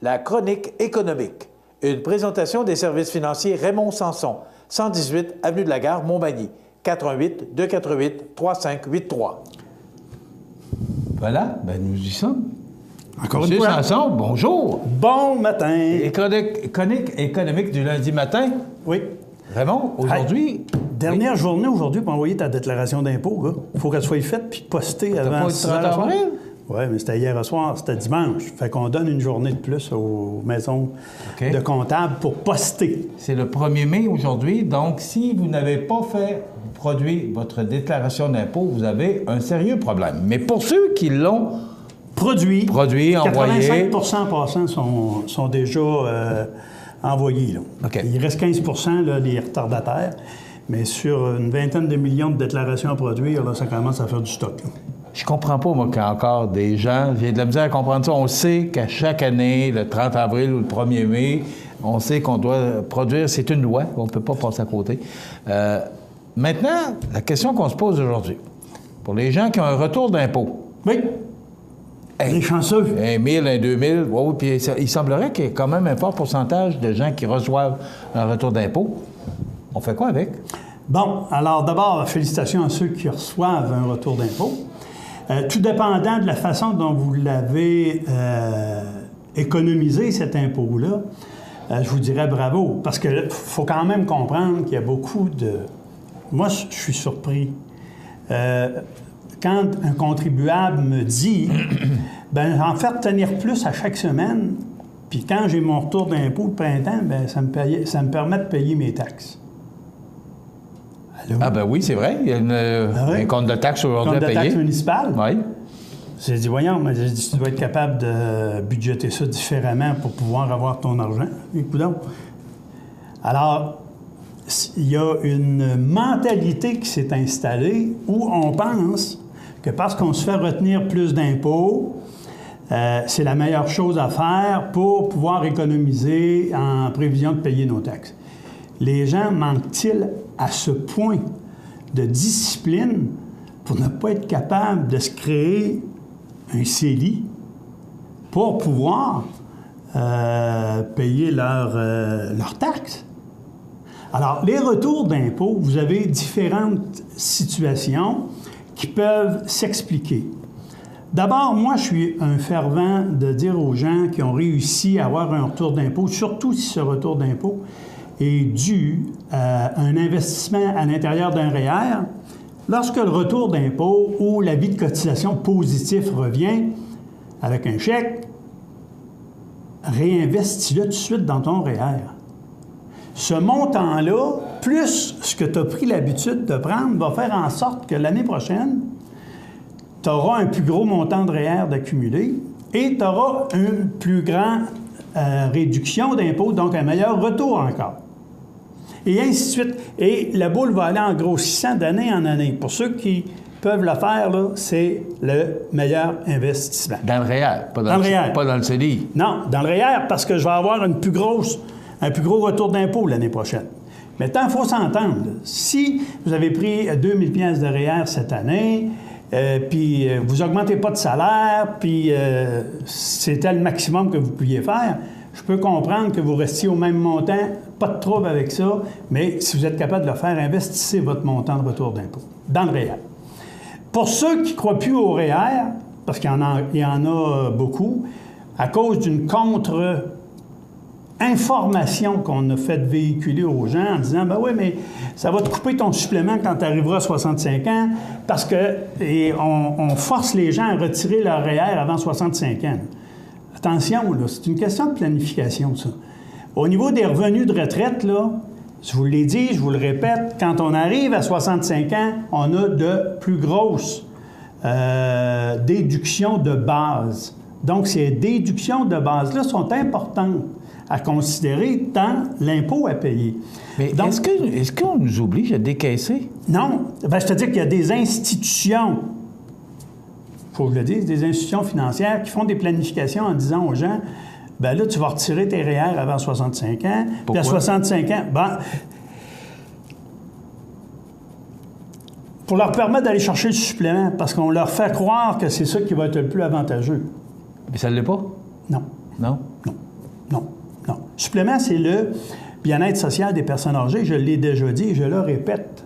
La chronique économique. Une présentation des services financiers Raymond Sanson, 118 Avenue de la Gare, Montmagny, 418-248-3583. Voilà, ben nous y sommes. Encore Monsieur une fois. Sanson, bonjour. Bon matin. Et chronique économique du lundi matin. Oui. Raymond, aujourd'hui... Dernière journée aujourd'hui pour envoyer ta déclaration d'impôt. Il faut qu'elle soit faite puis postée avant pas 6 le 30 heures. avril? Oui, mais c'était hier soir, c'était dimanche. Fait qu'on donne une journée de plus aux maisons de comptables pour poster. C'est le 1er mai aujourd'hui, donc si vous n'avez pas produit votre déclaration d'impôt, vous avez un sérieux problème. Mais pour ceux qui l'ont Produit, envoyé... 85 passants sont déjà envoyés. Là. OK. Il reste 15 là, les retardataires. Mais sur une vingtaine de millions de déclarations à produire, là, ça commence à faire du stock. Là. Je comprends pas, moi, qu'il y a encore des gens... J'ai de la misère à comprendre ça. On sait qu'à chaque année, le 30 avril ou le 1er mai, on sait qu'on doit produire. C'est une loi. On ne peut pas passer à côté. Maintenant, la question qu'on se pose aujourd'hui, pour les gens qui ont un retour d'impôt... Oui. Les chanceux. 1 000, 2 000, oui, puis il semblerait qu'il y ait quand même un fort pourcentage de gens qui reçoivent un retour d'impôt. On fait quoi avec? Bon, alors d'abord, félicitations à ceux qui reçoivent un retour d'impôt. Tout dépendant de la façon dont vous l'avez économisé, cet impôt-là, je vous dirais bravo. Parce qu'il faut quand même comprendre qu'il y a beaucoup de... Moi, je suis surpris. Quand un contribuable me dit, ben en faire tenir plus à chaque semaine, puis quand j'ai mon retour d'impôt le printemps, ben ça me permet de payer mes taxes. Allô? Ah ben oui, c'est vrai. Il y a un compte de taxe aujourd'hui à payer. Compte de taxe municipale. Oui. J'ai dit, voyons, mais j'ai dit, tu dois être capable de budgéter ça différemment pour pouvoir avoir ton argent. Écoute donc. Alors, il y a une mentalité qui s'est installée où on pense que parce qu'on se fait retenir plus d'impôts, c'est la meilleure chose à faire pour pouvoir économiser en prévision de payer nos taxes. Les gens manquent-ils à ce point de discipline pour ne pas être capable de se créer un CELI pour pouvoir payer leurs taxes? Alors, les retours d'impôts, vous avez différentes situations qui peuvent s'expliquer. D'abord, moi, je suis un fervent de dire aux gens qui ont réussi à avoir un retour d'impôt, surtout si ce retour d'impôt est dû à un investissement à l'intérieur d'un REER, lorsque le retour d'impôt ou l'avis de cotisation positif revient avec un chèque, réinvestis-le tout de suite dans ton REER. Ce montant-là, plus ce que tu as pris l'habitude de prendre, va faire en sorte que l'année prochaine, tu auras un plus gros montant de REER d'accumuler et tu auras une plus grande réduction d'impôts, donc un meilleur retour encore. Et ainsi de suite. Et la boule va aller en grossissant d'année en année. Pour ceux qui peuvent le faire, là, c'est le meilleur investissement. Dans le REER, pas dans le CELI. Non, dans le REER, parce que je vais avoir un plus gros retour d'impôt l'année prochaine. Maintenant, il faut s'entendre. Si vous avez pris 2000 pièces de REER cette année, puis vous n'augmentez pas de salaire, puis c'était le maximum que vous pouviez faire, je peux comprendre que vous restiez au même montant, pas de trouble avec ça, mais si vous êtes capable de le faire, investissez votre montant de retour d'impôt dans le REER. Pour ceux qui ne croient plus au REER, parce qu'il y en a beaucoup, à cause d'une information qu'on a fait véhiculer aux gens en disant « Ben oui, mais ça va te couper ton supplément quand tu arriveras à 65 ans parce qu'on force les gens à retirer leur REER avant 65 ans. » Attention, là, c'est une question de planification, ça. Au niveau des revenus de retraite, là, je vous l'ai dit, je vous le répète, quand on arrive à 65 ans, on a de plus grosses déductions de base. Donc, ces déductions de base-là sont importantes à considérer dans l'impôt à payer. Mais donc, est-ce qu'on nous oblige à décaisser? Non. Ben, je te dis qu'il y a des institutions, il faut que je le dise, des institutions financières qui font des planifications en disant aux gens, ben là, tu vas retirer tes REER avant 65 ans. Pourquoi? Puis à 65 ans, ben, pour leur permettre d'aller chercher le supplément, parce qu'on leur fait croire que c'est ça qui va être le plus avantageux. Mais ça ne l'est pas? Non. Non? Non. Non. Supplément, c'est le bien-être social des personnes âgées. Je l'ai déjà dit et je le répète.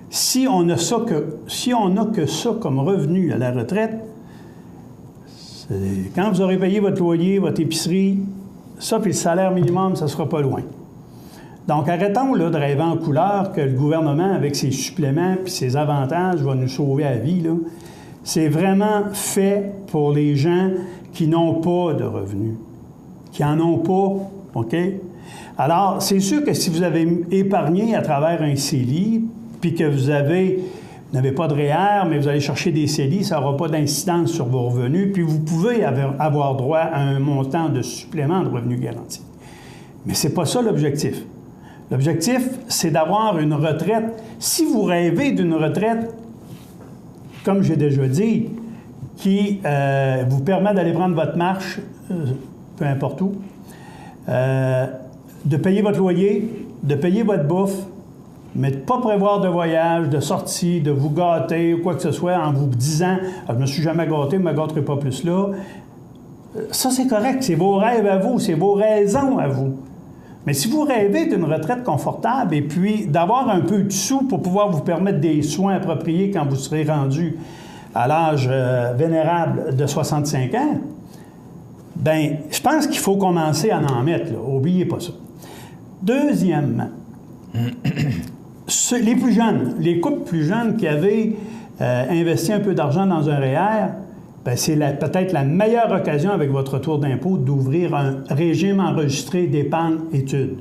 Si on n'a que ça comme revenu à la retraite, quand vous aurez payé votre loyer, votre épicerie, ça puis le salaire minimum, ça ne sera pas loin. Donc, arrêtons là, de rêver en couleur que le gouvernement, avec ses suppléments puis ses avantages, va nous sauver la vie. Là. C'est vraiment fait pour les gens qui n'ont pas de revenus, qui n'en ont pas, OK? Alors, c'est sûr que si vous avez épargné à travers un CELI, puis que vous n'avez pas de REER, mais vous allez chercher des CELI, ça n'aura pas d'incidence sur vos revenus, puis vous pouvez avoir droit à un montant de supplément de revenus garanti. Mais ce n'est pas ça l'objectif. L'objectif, c'est d'avoir une retraite. Si vous rêvez d'une retraite, comme j'ai déjà dit, qui vous permet d'aller prendre votre marche, peu importe où, de payer votre loyer, de payer votre bouffe, mais de ne pas prévoir de voyage, de sortie, de vous gâter ou quoi que ce soit en vous disant « Je ne me suis jamais gâté, je ne me gâterai pas plus là ». Ça, c'est correct. C'est vos rêves à vous, c'est vos raisons à vous. Mais si vous rêvez d'une retraite confortable et puis d'avoir un peu de sous pour pouvoir vous permettre des soins appropriés quand vous serez rendu à l'âge vénérable de 65 ans, bien, je pense qu'il faut commencer à en mettre, là. Oubliez pas ça. Deuxièmement, les plus jeunes, les couples plus jeunes qui avaient investi un peu d'argent dans un REER, bien, c'est peut-être la meilleure occasion avec votre retour d'impôt d'ouvrir un régime enregistré d'épargne-études.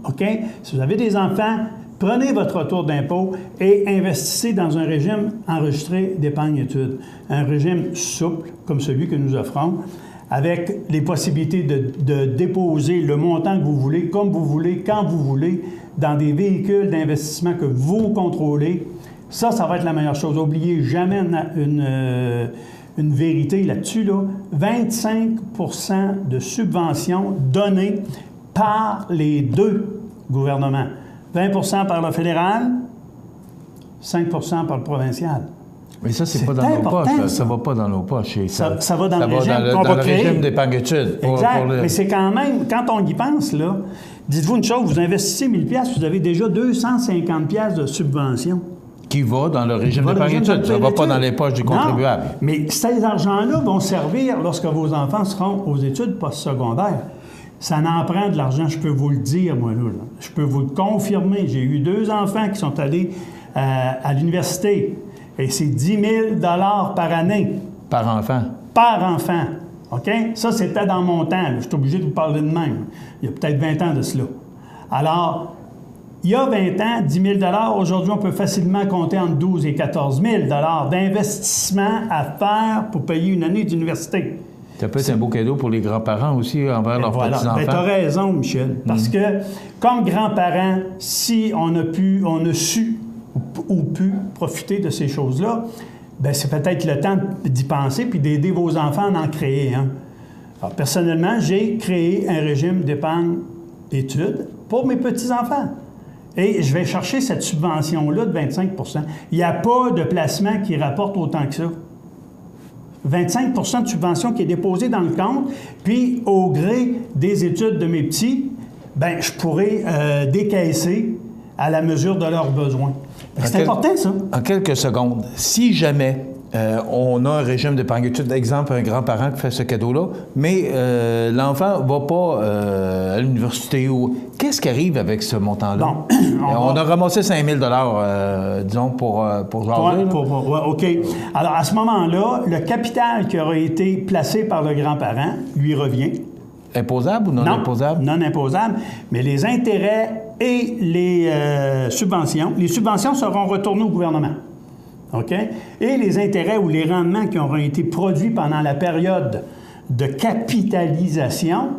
OK? Si vous avez des enfants, prenez votre retour d'impôt et investissez dans un régime enregistré d'épargne-études. Un régime souple, comme celui que nous offrons, avec les possibilités de déposer le montant que vous voulez, comme vous voulez, quand vous voulez, dans des véhicules d'investissement que vous contrôlez. Ça va être la meilleure chose. N'oubliez jamais une vérité là-dessus. Là. 25 % de subventions données par les deux gouvernements. 20 % par le fédéral, 5 % par le provincial. Mais ça, c'est pas dans nos poches. Ça ne va pas dans nos poches. Ça va dans le régime qu'on va créer. Régime d'épargne-études. Exact. Mais c'est quand même, quand on y pense, là, dites-vous une chose, vous investissez 1 000 $, vous avez déjà 250 $ de subvention. Qui va dans le régime d'épargne-études. Ça ne va pas dans les poches du contribuable. Non, mais ces argents-là vont servir lorsque vos enfants seront aux études postsecondaires. Ça en prend de l'argent, je peux vous le dire, moi, là. Je peux vous le confirmer. J'ai eu 2 enfants qui sont allés à l'université. Et c'est 10 000 $ par année. Par enfant? Par enfant. OK? Ça, c'était dans mon temps. Je suis obligé de vous parler de même. Il y a peut-être 20 ans de cela. Alors, il y a 20 ans, 10 000 $, aujourd'hui, on peut facilement compter entre 12 et 14 000 $ d'investissement à faire pour payer une année d'université. Ça peut être un beau cadeau pour les grands-parents aussi, envers leurs petits-enfants. Bien, tu as raison, Michel. Parce que, comme grands-parents, si on a su ou pu profiter de ces choses-là, bien, c'est peut-être le temps d'y penser puis d'aider vos enfants à en créer un. Alors, personnellement, j'ai créé un régime d'épargne-études pour mes petits-enfants. Et je vais chercher cette subvention-là de 25 %. Il n'y a pas de placement qui rapporte autant que ça. 25 % de subvention qui est déposée dans le compte, puis au gré des études de mes petits, bien, je pourrais décaisser à la mesure de leurs besoins. C'est important, ça. En quelques secondes, si jamais on a un régime d'épargne-études, exemple, un grand-parent qui fait ce cadeau-là, mais l'enfant ne va pas à l'université, qu'est-ce qui arrive avec ce montant-là? Bon, on a ramassé 5 000 $, disons, pour jaser. Ouais, OK. Alors, à ce moment-là, le capital qui aura été placé par le grand-parent lui revient. Imposable ou non imposable? Non imposable, mais les intérêts et les subventions seront retournés au gouvernement. OK? Et les intérêts ou les rendements qui auront été produits pendant la période de capitalisation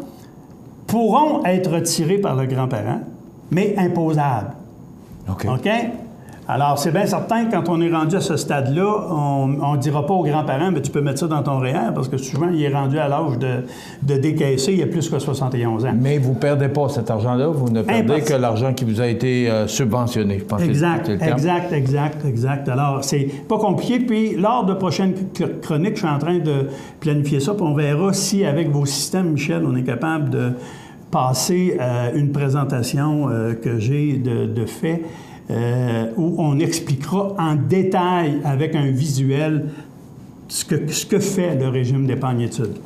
pourront être retirés par le grand-parent, mais imposables. OK? OK? Alors, c'est bien certain que quand on est rendu à ce stade-là, on ne dira pas aux grands-parents, mais tu peux mettre ça dans ton REER, parce que souvent, il est rendu à l'âge de décaisser, il y a plus que 71 ans. Mais vous ne perdez pas cet argent-là, vous ne perdez que l'argent qui vous a été subventionné. Je pense Exact, que c'est le terme. exact. Alors, c'est pas compliqué. Puis, lors de prochaines chroniques, je suis en train de planifier ça, puis on verra si, avec vos systèmes, Michel, on est capable de passer une présentation que j'ai de fait, où on expliquera en détail, avec un visuel, ce que fait le régime d'épargne-études.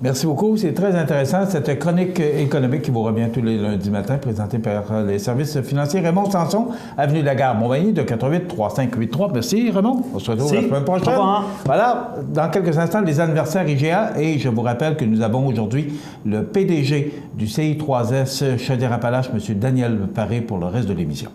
Merci beaucoup. C'est très intéressant, cette chronique économique qui vous revient tous les lundis matins, présentée par les services financiers. Raymond Sanson, avenue de la Gare, Montmagny, 248-3583. Merci, Raymond. On se retrouve la semaine prochaine. Au revoir. Voilà, dans quelques instants, les anniversaires IGA. Et je vous rappelle que nous avons aujourd'hui le PDG du CI3S Chaudière-Appalaches, M. Daniel Paré, pour le reste de l'émission.